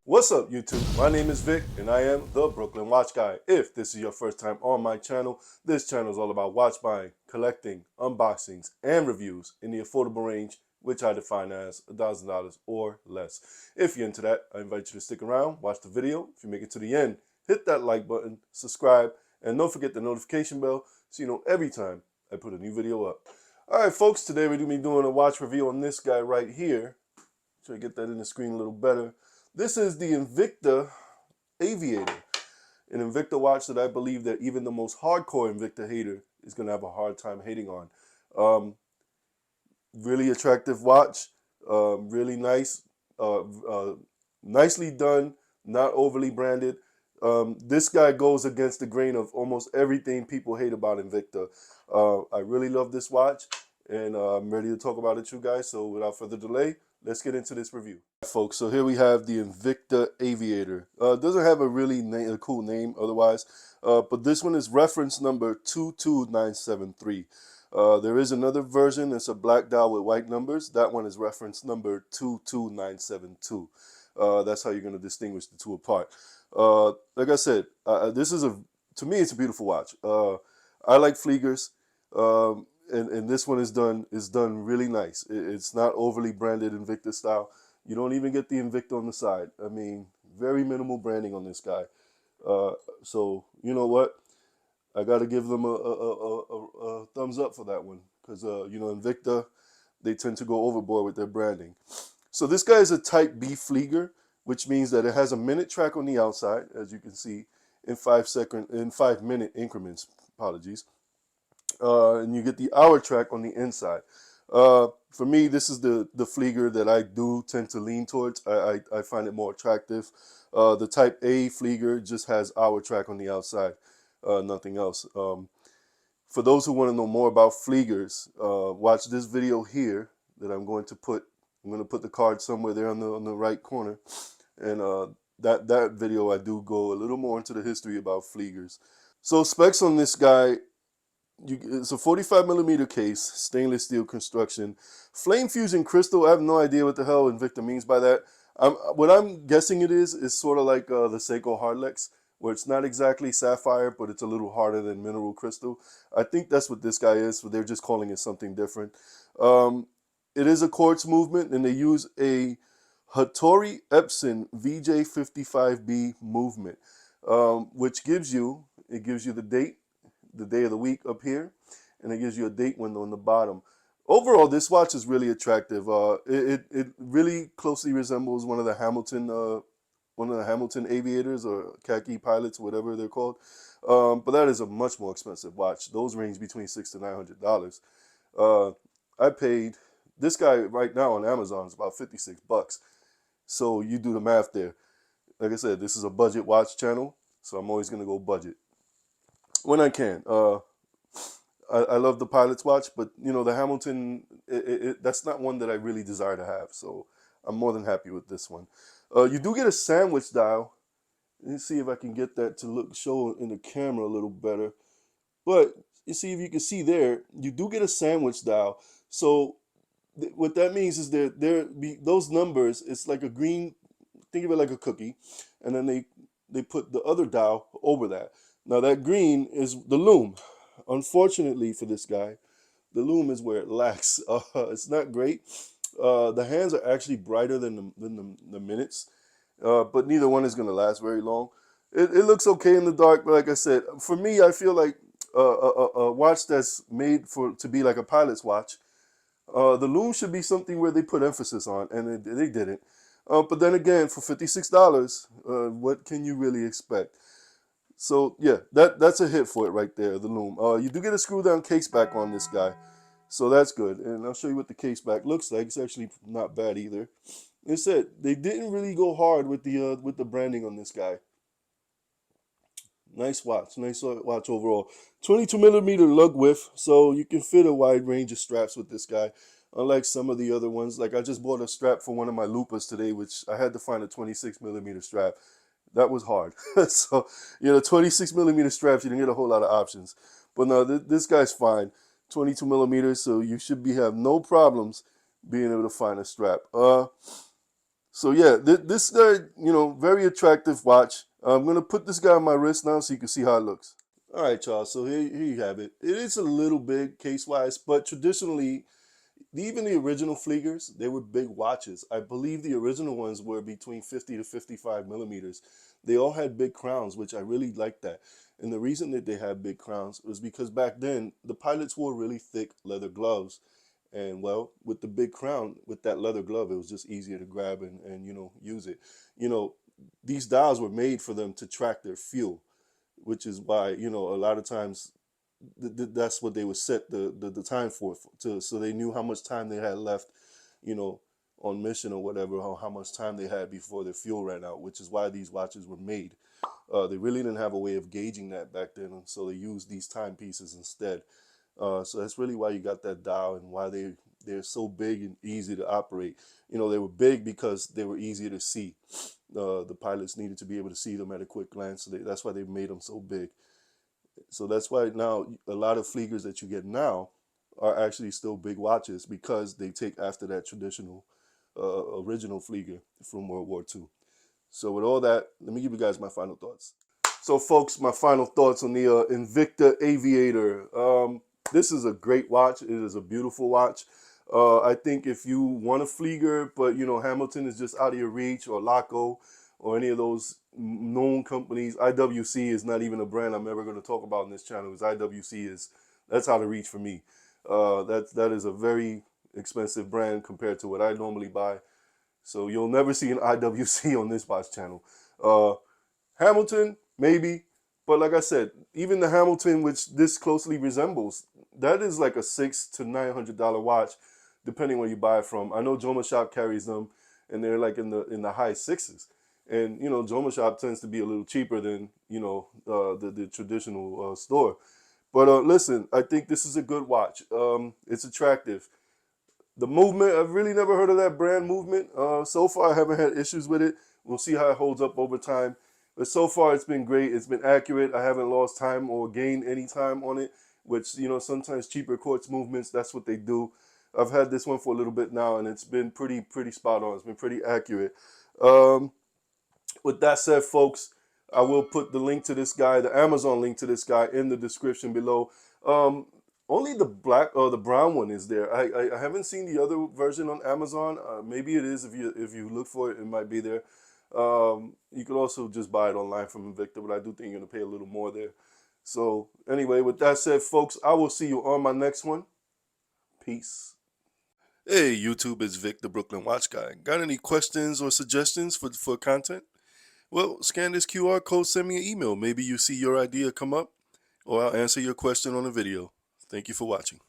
What's up, YouTube? My name is Vic, and I am the Brooklyn Watch Guy. If this is your first time on my channel, this channel is all about watch buying, collecting, unboxings, and reviews in the affordable range, which I define as $1,000 or less. If you're into that, I invite you to stick around, watch the video. If you make it to the end, hit that like button, subscribe, and don't forget the notification bell so you know every time I put a new video up. All right, folks, today we're going to be doing a watch review on this guy right here. Try to get that in the screen a little better. This is the Invicta Aviator, an Invicta watch that I believe that even the most hardcore Invicta hater is going to have a hard time hating on. Really attractive watch, really nice, nicely done, not overly branded. This guy goes against the grain of almost everything people hate about Invicta. I really love this watch, and I'm ready to talk about it, you guys. So without further delay, let's get into this review. Folks, so here we have the Invicta Aviator. Doesn't have a really a cool name otherwise, but this one is reference number 22973. There is another version. It's a black dial with white numbers. That one is reference number 22972. That's how you're going to distinguish the two apart. Like I said, this is to me, it's a beautiful watch. I like Fliegers, and this one is done really nice. It's not overly branded Invicta style. You don't even get the Invicta on the side. I mean, very minimal branding on this guy. So you know what? I got to give them a thumbs up for that one, because you know, Invicta, they tend to go overboard with their branding. So this guy is a Type B Flieger, which means that it has a minute track on the outside, as you can see, in 5 minute increments. Apologies. And you get the hour track on the inside. For me, this is the Flieger that I do tend to lean towards. I find it more attractive. The Type A Flieger just has hour track on the outside, nothing else. For those who want to know more about Fliegers, watch this video here that I'm going to put. I'm going to put the card somewhere there on the right corner, and that video I do go a little more into the history about Fliegers. So specs on this guy. It's a 45 millimeter case, stainless steel construction, flame fusion crystal. I have no idea what the hell Invicta means by that. What I'm guessing it is sort of like the Seiko Hardlex, where it's not exactly sapphire, but it's a little harder than mineral crystal. I think that's what this guy is, so they're just calling it something different. It is a quartz movement, and they use a Hattori Epson VJ55B movement, which gives you the date, the day of the week up here, and it gives you a date window on the bottom. Overall, this watch is really attractive. It really closely resembles one of the Hamilton aviators or khaki pilots, whatever they're called. But that is a much more expensive watch. Those range between $600 to $900. I paid this guy right now on Amazon is about 56 bucks. So you do the math there. Like I said, this is a budget watch channel, so I'm always gonna go budget when I can. I love the pilot's watch, but you know, the Hamilton, that's not one that I really desire to have. So I'm more than happy with this one. You do get a sandwich dial. Let's see if I can get that to show in the camera a little better. But you see, if you can see there, you do get a sandwich dial. So what that means is those numbers. It's like a green. Think of it like a cookie, and then they put the other dial over that. Now that green is the loom. Unfortunately for this guy, the loom is where it lacks. It's not great. The hands are actually brighter than the minutes, but neither one is going to last very long. It looks okay in the dark, but like I said, for me, I feel like a watch that's made to be like a pilot's watch, the loom should be something where they put emphasis on, and they didn't. But then again, for $56, what can you really expect? So yeah, that's a hit for it right there, the loom. You do get a screw down case back on this guy, so that's good. And I'll show you what the case back looks like. It's actually not bad either. It said they didn't really go hard with the branding on this guy. Nice watch overall. 22 millimeter lug width, so you can fit a wide range of straps with this guy. Unlike some of the other ones, like I just bought a strap for one of my Lupas today, which I had to find a 26 millimeter strap. That was hard. So, you know, 26 millimeter straps, you didn't get a whole lot of options. But no, this guy's fine. 22 millimeters, so you should have no problems being able to find a strap. So yeah, this guy, very attractive watch. I'm gonna put this guy on my wrist now so you can see how it looks. All right, y'all. So here you have it. It is a little big case wise, but traditionally, even the original Fliegers, they were big watches. I believe the original ones were between 50 to 55 millimeters. They all had big crowns, which I really liked that. And the reason that they had big crowns was because back then the pilots wore really thick leather gloves. And well, with the big crown, with that leather glove, it was just easier to grab and use it. You know, these dials were made for them to track their fuel, which is why, a lot of times that's what they would set the time for, so they knew how much time they had left, you know, on mission or whatever, or how much time they had before their fuel ran out, which is why these watches were made. They really didn't have a way of gauging that back then, and so they used these timepieces instead. So that's really why you got that dial and why they're so big and easy to operate. They were big because they were easier to see. The pilots needed to be able to see them at a quick glance, so that's why they made them so big. So that's why now a lot of Fliegers that you get now are actually still big watches because they take after that traditional original Flieger from World War II. So with all that, let me give you guys my final thoughts. So folks, my final thoughts on the Invicta Aviator. This is a great watch. It is a beautiful watch. I think if you want a Flieger, but Hamilton is just out of your reach, or Laco, or any of those known companies, IWC is not even a brand I'm ever going to talk about in this channel, because that's out of reach for me. That is a very expensive brand compared to what I normally buy. So you'll never see an IWC on this watch channel. Hamilton, maybe. But like I said, even the Hamilton, which this closely resembles, that is like a $600 to $900 watch, depending where you buy it from. I know Joma Shop carries them, and they're like in the high sixes. And Joma Shop tends to be a little cheaper than the traditional store. But listen, I think this is a good watch. It's attractive. The movement, I've really never heard of that brand Movement. So far, I haven't had issues with it. We'll see how it holds up over time. But so far, it's been great. It's been accurate. I haven't lost time or gained any time on it, which, sometimes cheaper quartz movements, that's what they do. I've had this one for a little bit now, and it's been pretty spot on. It's been pretty accurate. With that said, folks, I will put the link to this guy, the Amazon link to this guy, in the description below. Only the black or the brown one is there. I haven't seen the other version on Amazon. Maybe it is. If you look for it, it might be there. You could also just buy it online from Invicta, but I do think you're gonna pay a little more there. So anyway, with that said, folks, I will see you on my next one. Peace. Hey, YouTube, it's Vic, the Brooklyn Watch Guy. Got any questions or suggestions for content? Well, scan this QR code, send me an email. Maybe you see your idea come up, or I'll answer your question on a video. Thank you for watching.